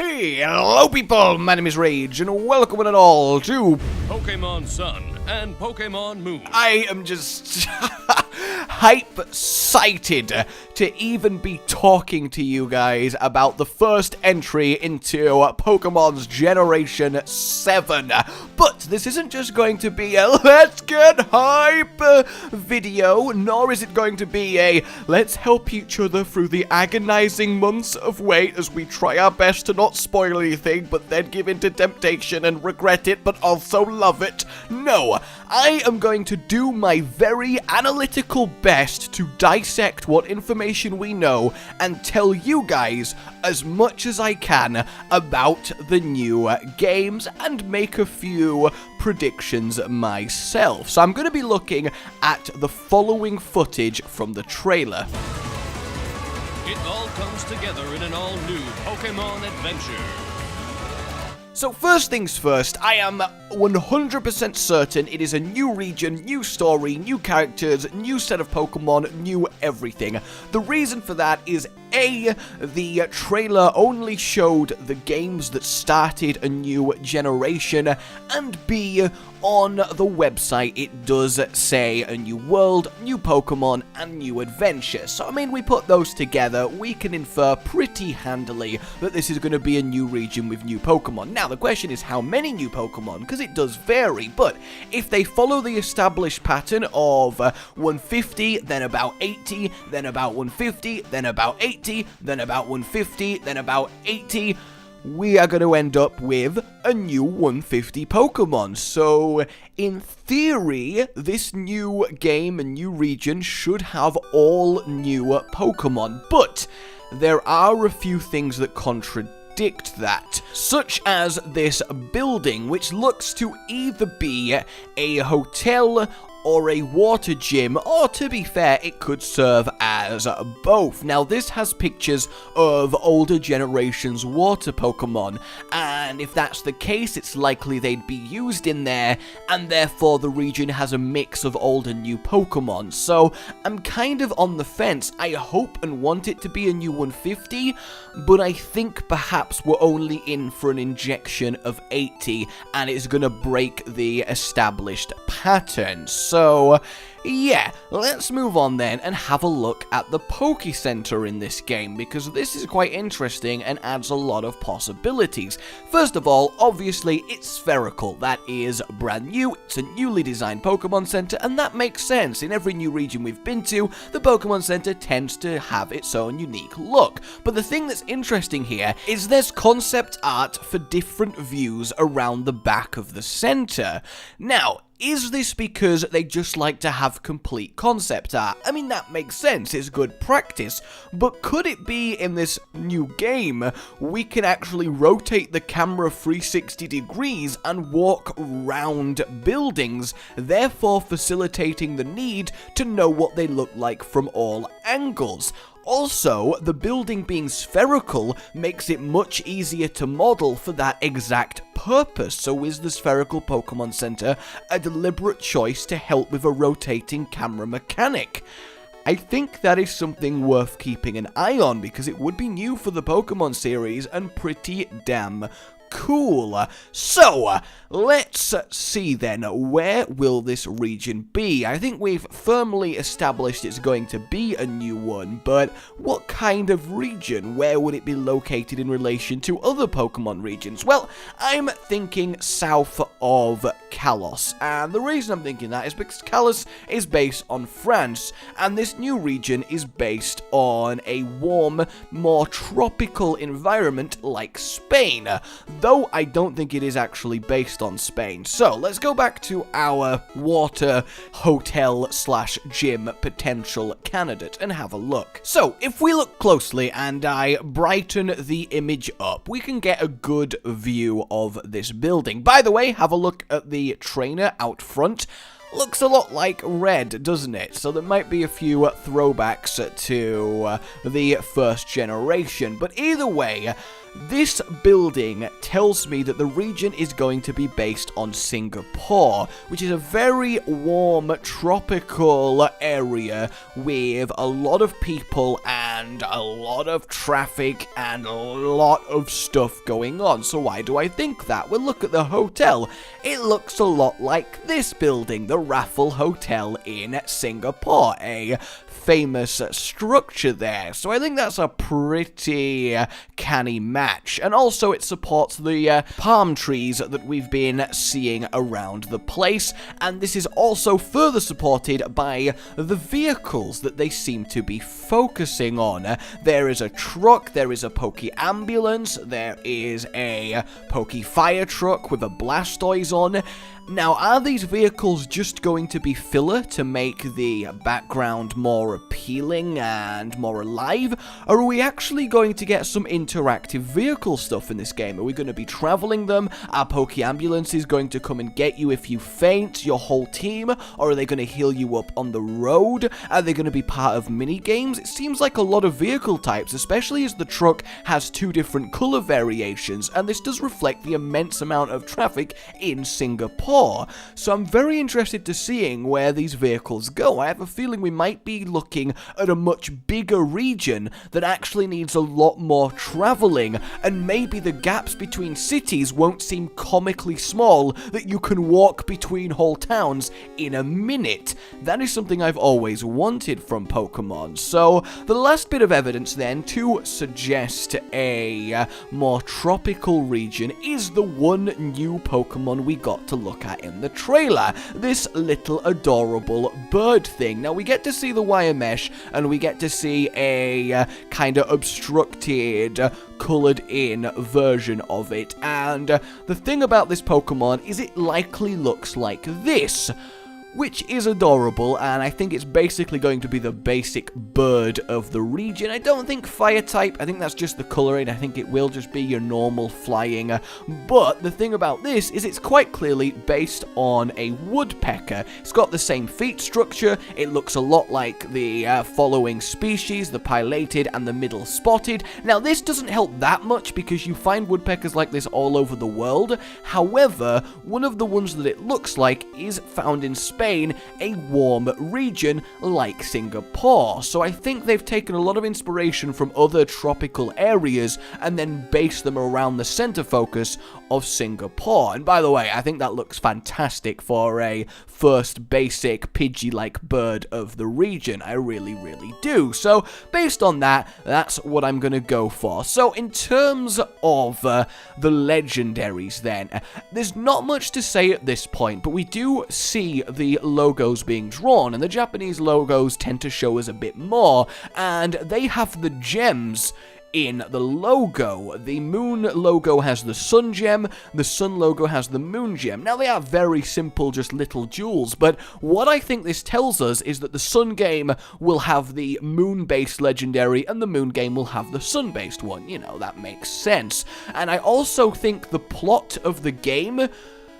Hey, hello people, my name is Rage, and welcome one and all to Pokémon Sun and Pokémon Moon. I am just hype-cited to even be talking to you guys about the first entry into Pokemon's Generation 7. But this isn't just going to be a let's get hype video, nor is it going to be a let's help each other through the agonizing months of wait as we try our best to not spoil anything, but then give in to temptation and regret it, but also love it. No, I am going to do my very analytical best to dissect what information we know and tell you guys as much as I can about the new games and make a few predictions myself. So I'm going to be looking at the following footage from the trailer. It all comes together in an all-new Pokémon adventure. So first things first, I am 100% certain it is a new region, new story, new characters, new set of Pokemon, new everything. The reason for that is A, the trailer only showed the games that started a new generation, and B, on the website it does say a new world, new Pokemon, and new adventure. So I mean, we put those together, we can infer pretty handily that this is going to be a new region with new Pokemon. Now the question is how many new Pokemon, because it does vary, but if they follow the established pattern of 150, then about 80, then about 150, then about 80, then about 150, then about 80, we are going to end up with a new 150 Pokemon. So, in theory, this new game and new region should have all new Pokemon, but there are a few things that contradict that, such as this building, which looks to either be a hotel or a water gym, or to be fair, it could serve as both. Now, this has pictures of older generations water Pokemon, and if that's the case, it's likely they'd be used in there, and therefore the region has a mix of old and new Pokemon. So, I'm kind of on the fence. I hope and want it to be a new 150, but I think perhaps we're only in for an injection of 80, and it's gonna break the established pattern. So, yeah, let's move on then and have a look at the Poke Center in this game, because this is quite interesting and adds a lot of possibilities. First of all, obviously, it's spherical. That is brand new, it's a newly designed Pokemon Center, and that makes sense. In every new region we've been to, the Pokemon Center tends to have its own unique look. But the thing that's interesting here is there's concept art for different views around the back of the center. Now, is this because they just like to have complete concept art? I mean, that makes sense, it's good practice, but could it be in this new game, we can actually rotate the camera 360 degrees and walk around buildings, therefore facilitating the need to know what they look like from all angles? Also, the building being spherical makes it much easier to model for that exact purpose. So is the spherical Pokemon Center a deliberate choice to help with a rotating camera mechanic? I think that is something worth keeping an eye on, because it would be new for the Pokemon series and pretty damn cool. So, let's see then, where will this region be? I think we've firmly established it's going to be a new one, but what kind of region? Where would it be located in relation to other Pokemon regions? Well, I'm thinking south of Kalos, and the reason I'm thinking that is because Kalos is based on France, and this new region is based on a warm, more tropical environment like Spain, though I don't think it is actually based on Spain. So, let's go back to our water hotel slash gym potential candidate and have a look. So, if we look closely and I brighten the image up, we can get a good view of this building. By the way, have a look at the trainer out front. Looks a lot like red, doesn't it? So there might be a few throwbacks to the first generation. But either way, This building tells me that the region is going to be based on Singapore, which is a very warm, tropical area with a lot of people and a lot of traffic and a lot of stuff going on. So why do I think that? Well, look at the hotel. It looks a lot like this building, the Raffle Hotel in Singapore, a famous structure there. So I think that's a pretty canny match. And also it supports the palm trees that we've been seeing around the place. And this is also further supported by the vehicles that they seem to be focusing on. There is a truck, there is a Poke Ambulance, there is a Poke Fire Truck with a Blastoise on. Now, are these vehicles just going to be filler to make the background more appealing and more alive? Or are we actually going to get some interactive vehicle stuff in this game? Are we going to be traveling them? Are Poke Ambulances going to come and get you if you faint, your whole team? Or are they going to heal you up on the road? Are they going to be part of mini-games? It seems like a lot of vehicle types, especially as the truck has 2 different color variations, and this does reflect the immense amount of traffic in Singapore. So I'm very interested to seeing where these vehicles go. I have a feeling we might be looking at a much bigger region that actually needs a lot more traveling, and maybe the gaps between cities won't seem comically small, that you can walk between whole towns in a minute. That is something I've always wanted from Pokemon. So the last bit of evidence then to suggest a more tropical region is the one new Pokemon we got to look at in the trailer, this little adorable bird thing. Now we get to see the wire mesh, and we get to see a kind of obstructed, colored in version of it, and the thing about this Pokemon is it likely looks like this, which is adorable, and I think it's basically going to be the basic bird of the region. I don't think fire type, I think that's just the coloring. I think it will just be your normal flying, but the thing about this is it's quite clearly based on a woodpecker. It's got the same feet structure, it looks a lot like the following species, the pilated and the middle spotted. Now this doesn't help that much because you find woodpeckers like this all over the world. However, one of the ones that it looks like is found in Spain, a warm region like Singapore. So I think they've taken a lot of inspiration from other tropical areas and then based them around the center focus of Singapore. And by the way, I think that looks fantastic for a first basic Pidgey-like bird of the region. I really, really do. So based on that, that's what I'm going to go for. So in terms of the legendaries then, there's not much to say at this point, but we do see the logos being drawn, and the Japanese logos tend to show us a bit more, and they have the gems in the logo. The moon logo has the sun gem, the sun logo has the moon gem. Now they are very simple, just little jewels, but what I think this tells us is that the sun game will have the moon-based legendary and the moon game will have the sun-based one. You know, that makes sense. And I also think the plot of the game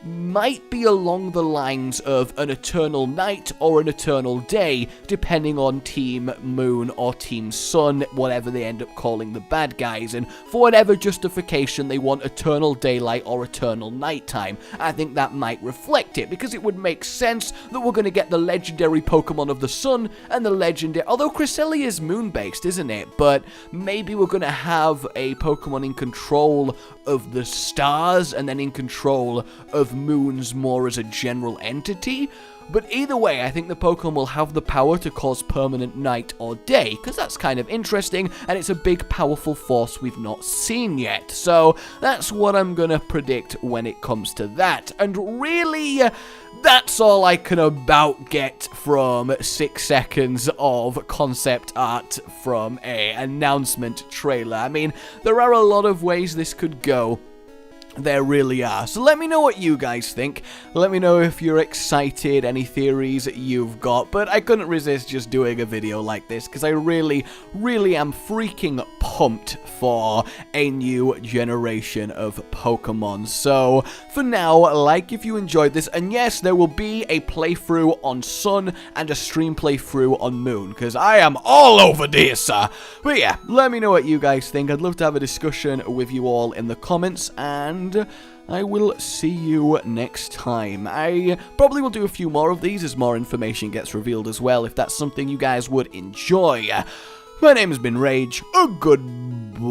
might be along the lines of an eternal night or an eternal day, depending on Team Moon or Team Sun, whatever they end up calling the bad guys, and for whatever justification they want eternal daylight or eternal nighttime. I think that might reflect it, because it would make sense that we're going to get the legendary Pokemon of the Sun and the legendary, although Cresselia is moon-based, isn't it? But maybe we're going to have a Pokemon in control of the stars and then in control of moons more as a general entity. But either way, I think the Pokemon will have the power to cause permanent night or day, because that's kind of interesting, and it's a big, powerful force we've not seen yet. So that's what I'm gonna predict when it comes to that. And really, that's all I can about get from 6 seconds of concept art from a announcement trailer. I mean, there are a lot of ways this could go. There really are. So let me know what you guys think. Let me know if you're excited, any theories you've got. But I couldn't resist just doing a video like this because I really, really am freaking pumped for a new generation of Pokemon. So for now, like if you enjoyed this. And yes, there will be a playthrough on Sun and a stream playthrough on Moon because I am all over this. But yeah, let me know what you guys think. I'd love to have a discussion with you all in the comments, and I will see you next time. I probably will do a few more of these as more information gets revealed as well, if that's something you guys would enjoy. My name has been Rage. Goodbye.